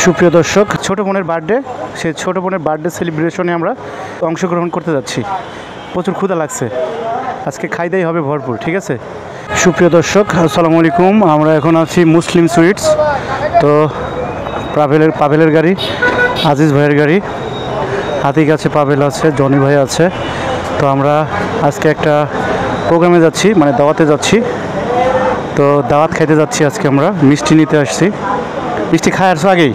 সুপ্রিয় দর্শক, ছোট বোনের বার্থডে, সেই ছোট বোনের বার্থডে সেলিব্রেশনে আমরা অংশগ্রহণ করতে যাচ্ছি। প্রচুর ক্ষুধা লাগছে, আজকে খাইতেই হবে ভরপুর, ঠিক আছে? সুপ্রিয় দর্শক, আসসালামু আলাইকুম। আমরা এখন আছি মুসলিম সুইটস। তো পাভেলের গাড়ি, আজিজ ভাইয়ের গাড়ি, হাতিক আছে, পাভেল আছে, জনি ভাই আছে। তো আমরা আজকে একটা প্রোগ্রামে যাচ্ছি, মানে দাওয়াতে যাচ্ছি। তো দাওয়াত খাইতে যাচ্ছি আজকে। আমরা মিষ্টি নিতে আসছি। মিষ্টি খাই আসছো আগেই?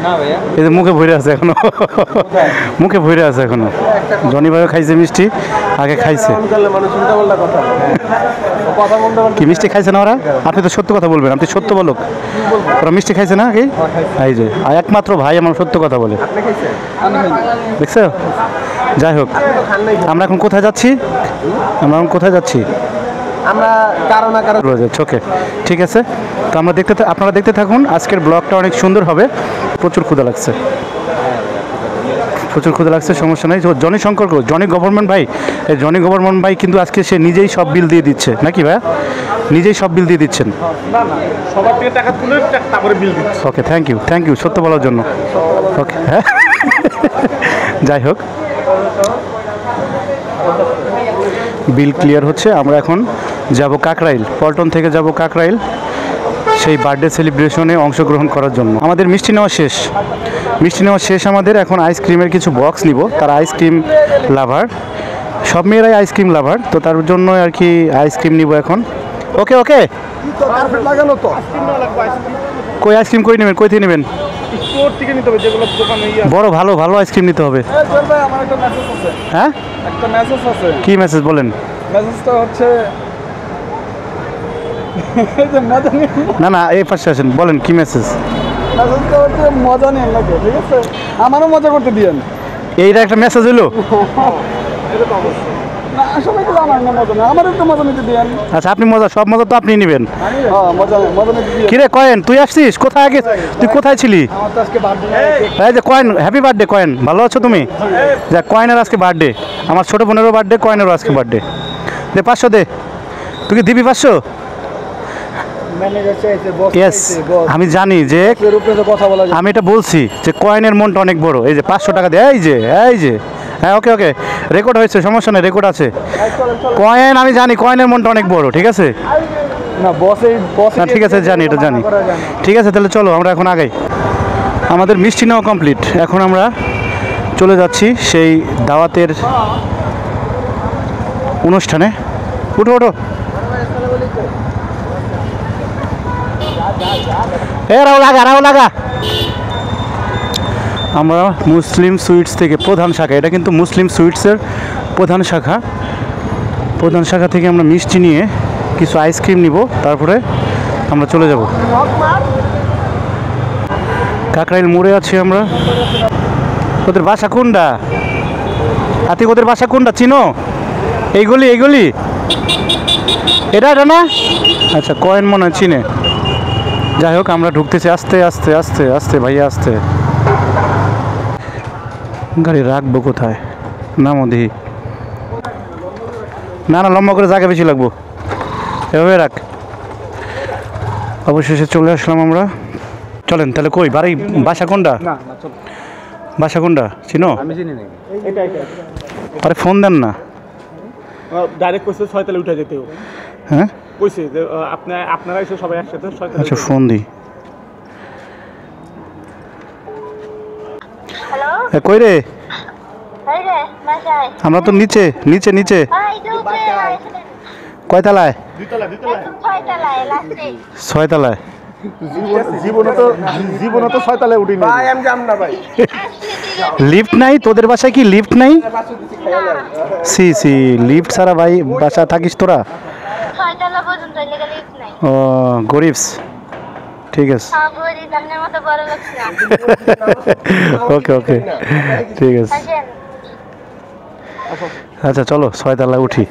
না ভাইয়া, এই যে মুখে ভরে আছে এখনো, মুখে ভরে আছে এখনো। জনি ভাইও খাইছে মিষ্টি, আগে খাইছে। কি মিষ্টি খাইছে না ওরা? আপনি তো সত্য কথা বলবেন, আপনি সত্য বলুক। ওরা মিষ্টি খাইছে না আগেই? এই যে একমাত্র ভাই আমার সত্য কথা বলে, দেখছো? যাই হোক, আমরা এখন কোথায় যাচ্ছি? আমরা কারো না কারো ওকে, ঠিক আছে। তো আপনারা দেখতে থাকুন। আজকের ব্লগটা অনেক সুন্দর হবে। প্রচুর ক্ষুধা লাগছে, সমস্যা নেই। জনি গভর্নমেন্ট ভাই, এই জনি গভর্নমেন্ট ভাই কিন্তু আজকে সে নিজেই সব বিল দিয়ে দিচ্ছে, নাকি ভাইয়া? নিজেই সব বিল দিয়ে দিচ্ছেন। সবার থেকে টাকা তুলে তারপরে বিল দিচ্ছি। ওকে, থ্যাংক ইউ সত্য বলার জন্য। ওকে, হ্যাঁ। যাই হোক, বিল ক্লিয়ার হচ্ছে। আমরা এখন যাব কাকরাইল, পল্টন থেকে যাব কাকরাইল, সেই বার্থডে সেলিব্রেশনে অংশগ্রহণ করার জন্য। আমাদের মিষ্টি নেওয়া শেষ আমাদের। এখন আইসক্রিমের কিছু বক্স নিব। তারা আইসক্রিম লাভার, সব মেয়েরাই আইসক্রিম লাভার, তো তার জন্য আর কি আইসক্রিম নিব এখন। ওকে, কই আইসক্রিম কই নেবেন? কই থেকে নেবেন? স্টোর থেকে নিতে হবে, যেগুলো দোকানে বড় ভালো আইসক্রিম নিতে হবে। আমার একটা মেসেজ আছে। হ্যাঁ, একটা মেসেজ আছে। কি মেসেজ বলেন? মেসেজটা হচ্ছে না এই পাশে আসেন, বলেন কি মেসেজ? মেসেজটা হচ্ছে মজা নিন নাকি, ঠিক আছে? আমারও মজা করতে দিয়েন। এইটা একটা মেসেজ হলো? এটা তো অবশ্যই না, আসলে কি আমার না মজা না, আমার একটু মজা নিতে দিয়েন। আচ্ছা, আপনি সব মজা তো আপনি নেবেন। হ্যাঁ, মজা নিতে দিয়েন। কিরে কয়েন, তুই আসছিস? কোথায় আগে তুই কোথায় ছিলি? আমার তো আজকে বার্থডে। এই যে কয়েন, হ্যাপি বার্থডে কয়েন, ভালো আছো তুমি? যা, কয়েনের আজকে বার্থডে, আমার ছোট বোনেরও বার্থডে, কয়েনেরও আজকে বার্থডে। দে 500 দে। তুই কি দিবি 500? ইয়েস, আমি জানি যে আমি এটা বলছি যে কয়েনের মনটা অনেক বড়। এই যে 500 টাকা দে, এই যে হ্যাঁ, ওকে, রেকর্ড হয়েছে, সমস্যা নেই, রেকর্ড আছে। কয়েন, আমি জানি কয়েনের মনটা অনেক বড়, ঠিক আছে? না, ঠিক আছে, জানি, এটা জানি। ঠিক আছে, তাহলে চলো আমরা এখন আগাই। আমাদের মিষ্টি নেওয়া কমপ্লিট। এখন আমরা চলে যাচ্ছি সেই দাওয়াতের অনুষ্ঠানে। ওঠো। রাও লাগা। আমরা মুসলিম সুইটস থেকে প্রধান শাখা, এটা কিন্তু মুসলিম সুইটসের প্রধান শাখা থেকে আমরা মিষ্টি নিয়ে কিছু আইসক্রিম নিব, তারপরে আমরা চলে যাব। কাকরাইল মোড়ে আছি আমরা। ওদের বাসা কোনটা? হাতি, ওদের বাসা কোনটা চিনো? এইগুলি এটা না? আচ্ছা, কয়েন মনে হয় চিনে। যাই হোক, আমরা ঢুকতেছি আস্তে ভাইয়া, আস্তে। গাড়ি রাখবো কোথায়? নামো দেখি। না, লম্বা করে জায়গা বেশি লাগবো, এভাবে রাখ। অবশেষে চলে আসলাম আমরা। চলেন তাহলে। কই বাড়ি, বাসা কোনটা? চিনো? আমি চিনি না। এটা আরে ফোন দেন না। ডাইরেক্ট কইছে 6 তলায় উঠে যেতে হবে। হ্যাঁ, কইছে যে আপনারা এসে সবাই একসাথে 6 তলায়। আচ্ছা, ফোন দিই। হ্যালো, কই রে? এই রে বাসায়। আমরা তো নিচে। কয় তলায়? 2 তলা। 6 তলায় লাস্টে। 6 তলায়। জীবনে তো 6 তলায় উঠিনি ভাই, আমি জানি না ভাই। লিফট নাই তোদের বাসায়? কি লিফট নাই? সি লিফট ছাড়া ভাই বাসা থাকিস তোরা? 6 তলা পর্যন্ত লিফট নাই। ও, গরিবস, ঠিক আছে। হ্যাঁ, গরিব, আপনার মতো বড় লোক না। ওকে, ঠিক আছে। আচ্ছা, চলো 6 তলায় উঠি।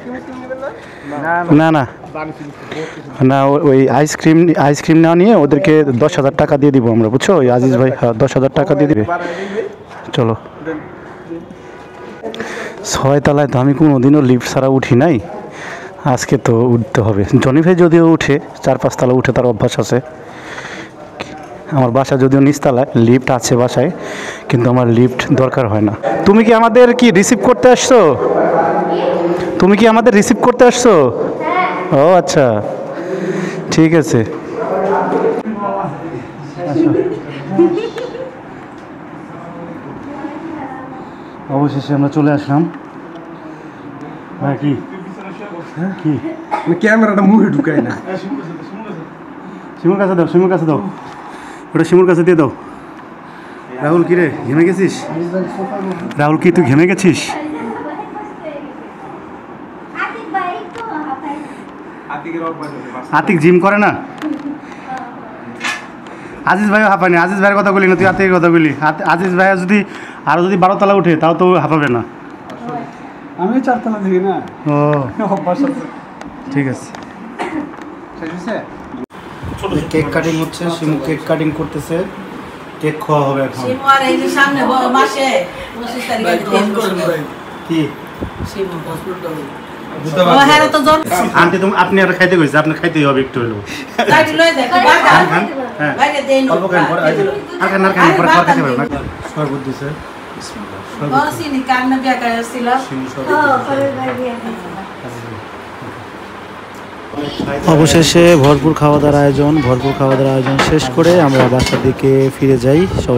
না, ওই আইসক্রিম না নিয়ে ওদেরকে 10,000 টাকা দিয়ে দিব আমরা, বুঝছো? ওই আজিজ ভাই 10,000 টাকা দিয়ে দিবে। চলো। 6 তলায় তো আমি কোনোদিনও লিফট ছাড়া উঠি নাই, আজকে তো উঠতে হবে। জনি ভাই যদিও উঠে 4-5 তলা উঠে, তার অভ্যাস আছে। আমার বাসা যদিও নিচতলায়, লিফট আছে বাসায়, কিন্তু আমার লিফট দরকার হয় না। তুমি কি আমাদের রিসিভ করতে আসছো? তুমি কি আমাদের রিসিভ করতে আসছো? ও আচ্ছা, ঠিক আছে। অবশেষে আমরা চলে আসলাম। ভাই কি কি ক্যামেরাটা মুখে ঢুকায় না। শিমুর কাছে দাও, শিমুর কাছে দাও, ওটা শিমুর কাছে দিয়ে দাও। রাহুল কি রে, ঘেমে গেছিস? রাহুল কি তুই ঘেমে গেছিস? আতিক জিম করে না? আজিজ ভাইও হাঁপায়নি। আজিজ ভাইয়ের কথা বলি না, তুই আতিকের কথা বলি। আজিজ ভাইয়া যদি আরও যদি 12 তলা উঠে তাও তো হাঁপাবে না। আমি 4 তলা দেখি না। ও অভ্যাস আছে। ঠিক আছে। শেষ হয়েছে? কেক কাটিং হচ্ছে, শিমু কেক কাটিং করতেছে, কেক খাওয়া হবে এখন। শিমু আর এই যে সামনে মাসে 25 তারিখে টেন করবে কি শিমু ও হ্যাঁ তো জন আন্টি তুমি আপনি আর খাইতে কইছে, আপনি খাইতেই হবে একটু হলো। তাই লই দেখ হ্যাঁ বাইরে দেন অল্প খান, পরে আর খান পরে খাওয়া খেতে পারবে না। শরবত দিছে, বসিনি কান্না বেকা ছিল শিমু শরবত। অবশেষে ভরপুর খাওয়া দাওয়ার আয়োজন শেষ করে আমরা বাসার দিকে ফিরে যাই সবাই।